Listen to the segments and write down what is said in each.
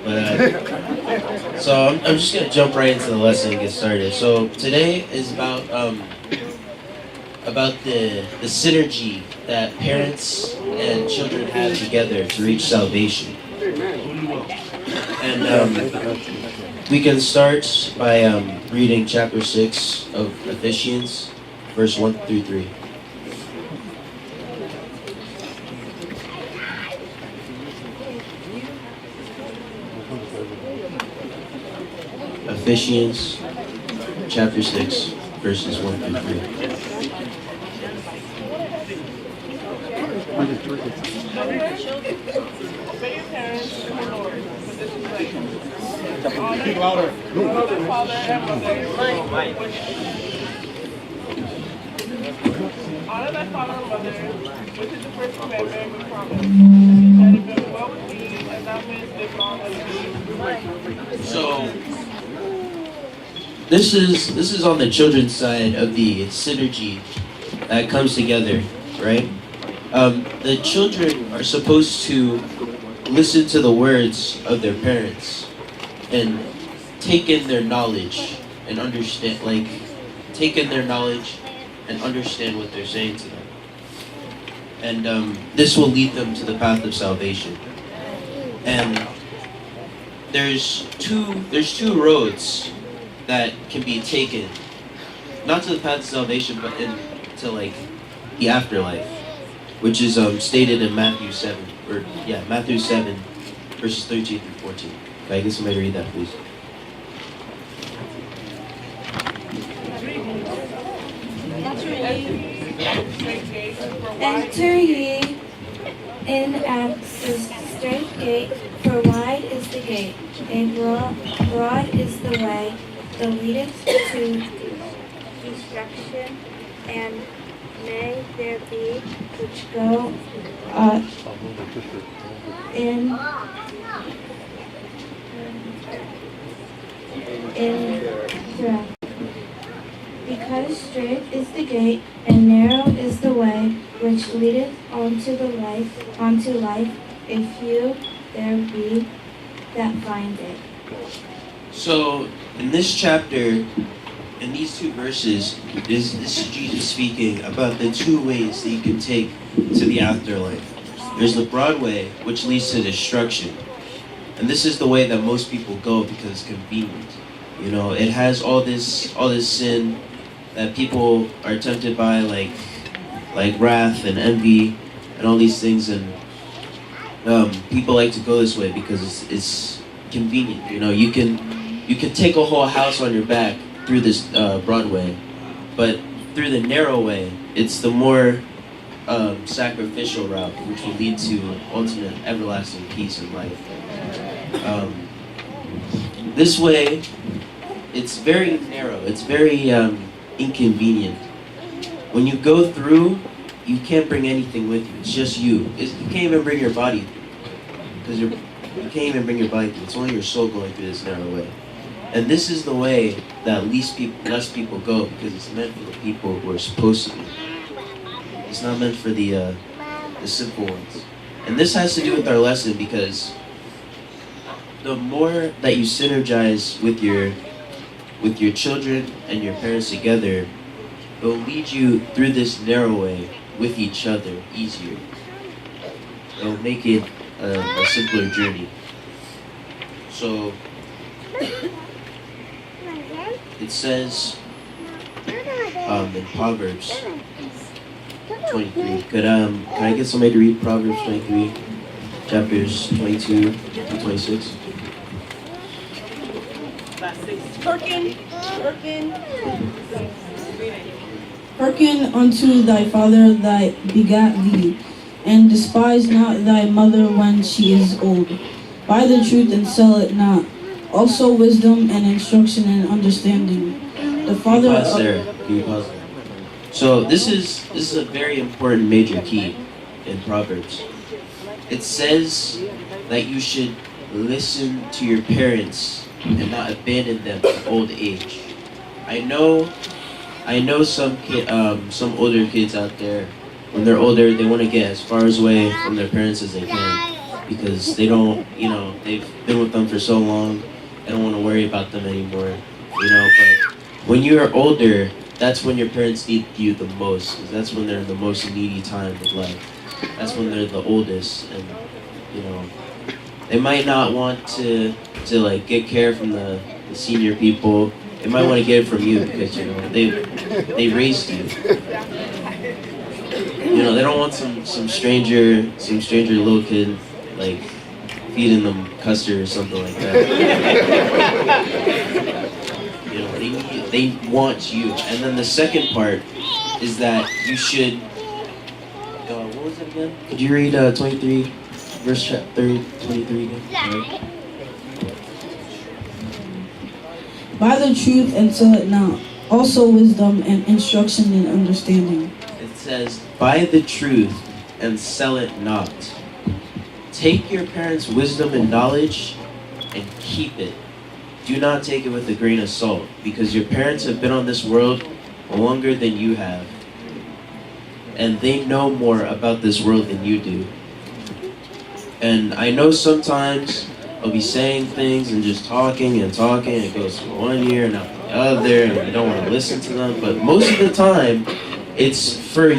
I'm just gonna jump right into the lesson and get started. So today is about the synergy that parents and children have together to reach salvation. And we can start by reading chapter 6 of Ephesians, verse 1 through 3. Ephesians chapter 6, verses 1 through 3. Obey your parents in the Lord, for this is right. Speak louder. Honor the father and mother. Honor thy father and mother, which is the first commandment with promise. That it may well with thee, and thou mayest live long and be. So this is on the children's side of the synergy that comes together, right? The children are supposed to listen to the words of their parents and take in their knowledge and understand, what they're saying to them. And this will lead them to the path of salvation. And there's two roads that can be taken, not to the path of salvation, but into the afterlife, which is stated in Matthew 7, verses 13 through 14. Can I get somebody to read that, please? Enter ye in at the straight gate, for wide is the gate, and broad is the way that leadeth to destruction, and may there be which go in through. Because straight is the gate, and narrow is the way which leadeth unto life, a few there be that find it. So in this chapter, in these two verses, this is Jesus speaking about the two ways that you can take to the afterlife. There's the broad way, which leads to destruction. And this is the way that most people go because it's convenient. You know, it has all this sin that people are tempted by, like wrath and envy and all these things, and people like to go this way because it's convenient. You know, you can take a whole house on your back through this broad way, but through the narrow way, it's the more sacrificial route, which will lead to ultimate everlasting peace in life. This way, it's very narrow. It's very inconvenient. When you go through, you can't bring anything with you. It's just you. You can't even bring your body through, because you can't even bring your body through. It's only your soul going through this narrow way. And this is the way that less people go, because it's meant for the people who are supposed to be. It's not meant for the simple ones. And this has to do with our lesson, because the more that you synergize with your children and your parents together, it will lead you through this narrow way with each other easier. It will make it a simpler journey. So it says in Proverbs 23. Can I get somebody to read Proverbs 23, chapters 22 to 26? Hearken unto thy father that begat thee, and despise not thy mother when she is old. Buy the truth and sell it not. Also wisdom and instruction and understanding. The father. Can you pause there? So this is a very important major key in Proverbs. It says that you should listen to your parents and not abandon them in old age. I know some older kids out there. When they're older, they want to get as far away from their parents as they can, because they don't, they've been with them for so long, they don't want to worry about them anymore, but when you're older, that's when your parents need you the most, 'cause that's when they're in the most needy time of life. That's when they're the oldest, and they might not want to like get care from the senior people. They might want to get it from you because they raised you. They don't want some stranger little kid like feeding them custard or something like that. They want you. And then the second part is that you should. What was it again? Could you read 23, verse 23 again? Right. Buy the truth and sell it not. Also wisdom and instruction and understanding. It says, buy the truth and sell it not. Take your parents' wisdom and knowledge and keep it. Do not take it with a grain of salt, because your parents have been on this world longer than you have. And they know more about this world than you do. And I know sometimes I'll be saying things and just talking, and it goes from one ear and out the other, and you don't want to listen to them. But most of the time, it's for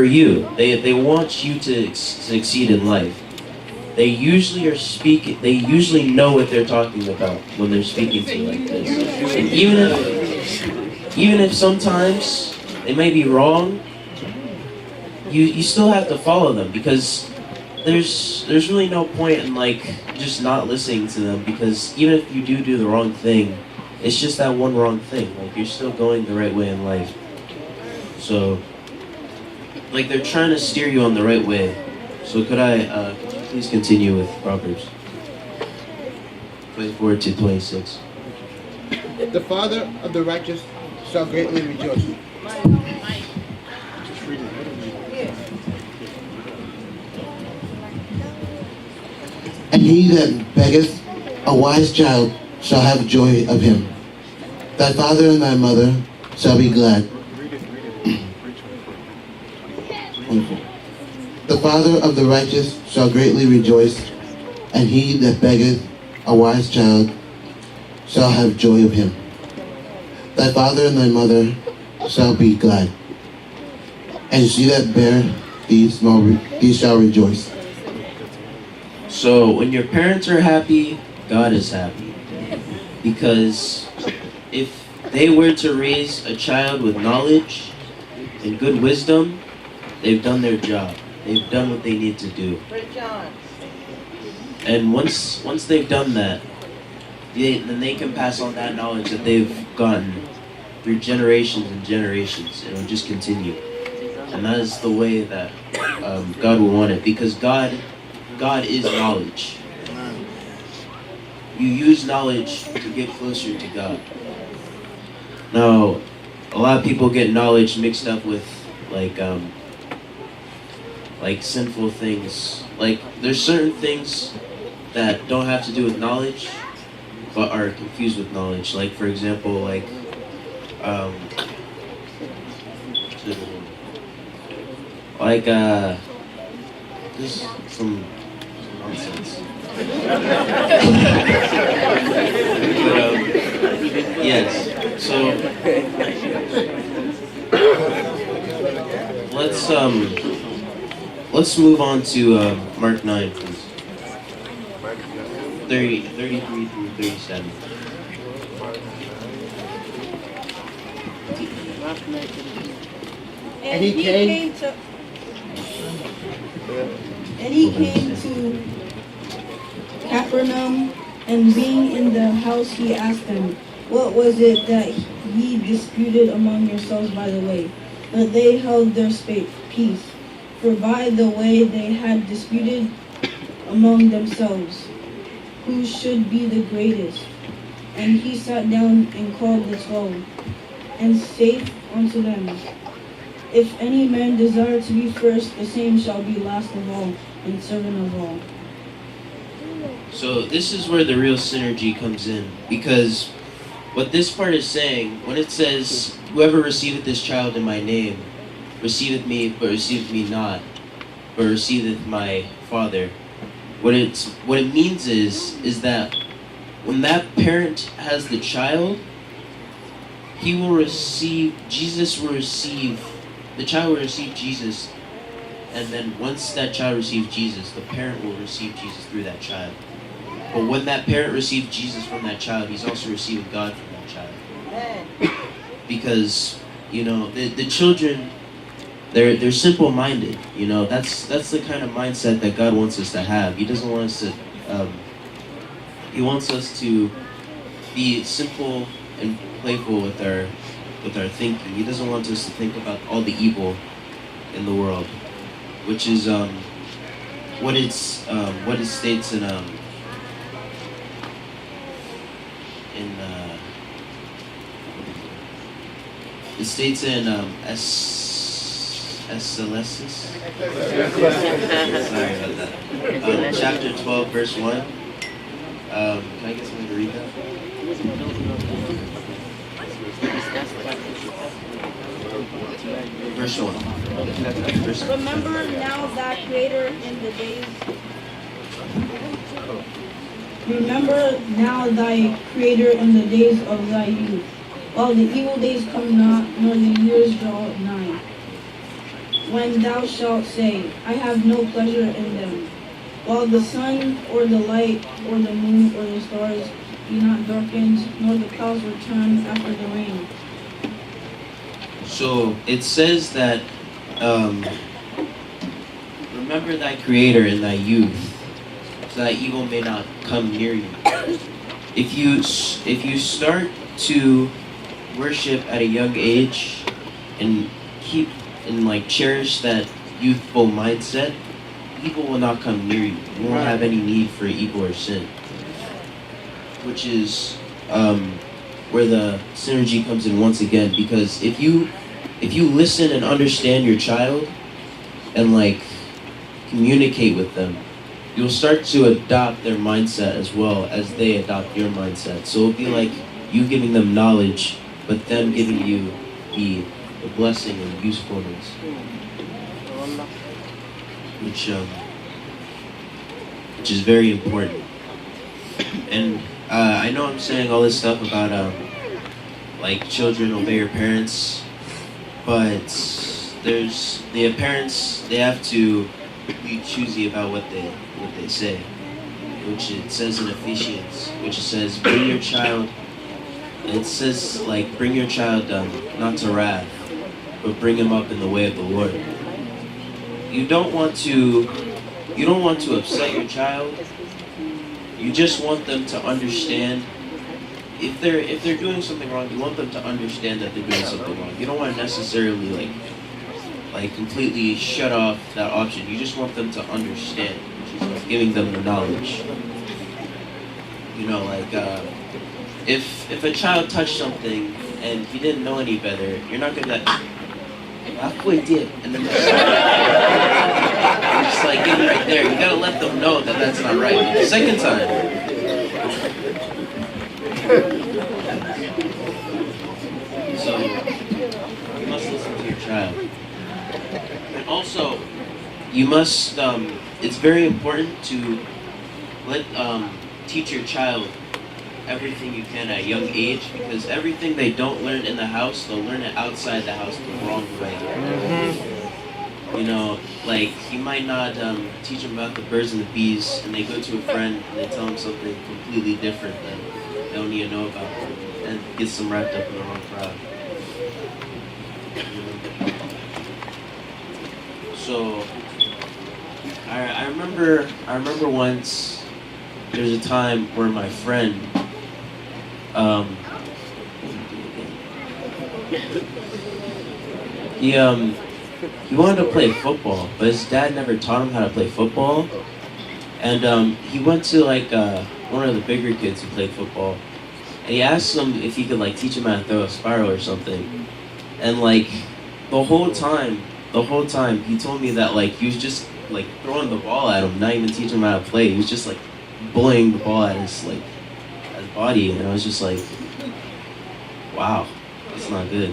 you. They want you to succeed in life. They usually know what they're talking about when they're speaking to you like this. And even if sometimes they may be wrong, you still have to follow them, because there's really no point in just not listening to them, because even if you do the wrong thing, it's just that one wrong thing. You're still going the right way in life. So they're trying to steer you on the right way. So could you please continue with Proverbs 24 to 26. The father of the righteous shall greatly rejoice. And he that beggeth a wise child shall have joy of him. Thy father and thy mother shall be glad. Wonderful. The father of the righteous shall greatly rejoice, and he that beggeth a wise child shall have joy of him. Thy father and thy mother shall be glad, and she that bear these shall rejoice. So when your parents are happy, God is happy. Because if they were to raise a child with knowledge and good wisdom, they've done their job. They've done what they need to do. And once they've done that, then they can pass on that knowledge that they've gotten through generations and generations. It'll just continue. And that is the way that God will want it. Because God is knowledge. You use knowledge to get closer to God. Now, a lot of people get knowledge mixed up with sinful things. There's certain things that don't have to do with knowledge, but are confused with knowledge. For example, just some nonsense. But, yes. So let's move on to Mark 9, please. 33 through 37. And he came to Capernaum, and being in the house, he asked them, what was it that ye disputed among yourselves by the way? But they held their peace, for by the way they had disputed among themselves, who should be the greatest. And he sat down and called the 12, and saith unto them, if any man desire to be first, the same shall be last of all, and servant of all. So this is where the real synergy comes in, because what this part is saying, when it says, whoever receiveth this child in my name, receiveth me, but receiveth me not. but receiveth my Father. What it means is that when that parent has the child, the child will receive Jesus, and then once that child receives Jesus, the parent will receive Jesus through that child. But when that parent receives Jesus from that child, he's also receiving God from that child. Because, the children, they're simple-minded. That's the kind of mindset that God wants us to have. He doesn't want us to. He wants us to be simple and playful with our thinking. He doesn't want us to think about all the evil in the world, which is what it states in it states in Escalesis. Sorry about that. Chapter 12, verse 1. Can I get someone to read that? Verse 1. Remember now thy Creator in the days. Remember now thy Creator in the days of thy youth, while the evil days come not, nor the years draw nigh. When thou shalt say, I have no pleasure in them, while the sun or the light or the moon or the stars be not darkened, nor the clouds return after the rain. So it says that remember thy Creator in thy youth, so that evil may not come near you. If you start to worship at a young age and cherish that youthful mindset, evil will not come near you. You won't have any need for evil or sin, which is where the synergy comes in once again. Because if you listen and understand your child and communicate with them, you'll start to adopt their mindset as well as they adopt your mindset. So it'll be like you giving them knowledge, but them giving you the blessing and usefulness, which is very important. And I know I'm saying all this stuff about children obey your parents, but there's the parents, they have to be choosy about what they say, which it says in Ephesians, which it says bring your child not to wrath, but bring him up in the way of the Lord. You don't want to upset your child. You just want them to understand. If they're doing something wrong, you want them to understand that they're doing something wrong. You don't want to necessarily completely shut off that option. You just want them to understand, which is giving them the knowledge. If a child touched something and he didn't know any better, you're not gonna be halfway did, and then just get it right there. You gotta let them know that that's not right. The second time. So you must listen to your child. And also, you must. It's very important to teach your child everything you can at a young age, because everything they don't learn in the house, they'll learn it outside the house the wrong way. You might not teach them about the birds and the bees, and they go to a friend and they tell them something completely different that they don't need to know about, and gets them wrapped up in the wrong crowd. So I remember once there's a time where my friend he wanted to play football, but his dad never taught him how to play football. And he went to one of the bigger kids who played football, and he asked him if he could teach him how to throw a spiral or something. And the whole time he told me that he was just throwing the ball at him, not even teaching him how to play. He was just bullying the ball at his body, and I was just wow, that's not good.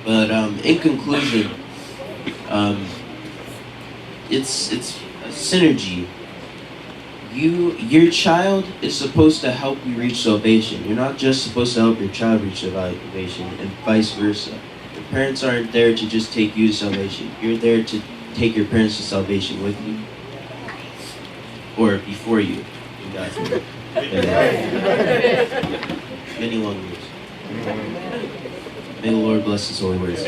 But in conclusion, it's a synergy. Your child is supposed to help you reach salvation. You're not just supposed to help your child reach salvation, and vice versa. Your parents aren't there to just take you to salvation. You're there to take your parents to salvation with you, or before you. In God's name. Many long years. May the Lord bless His holy words.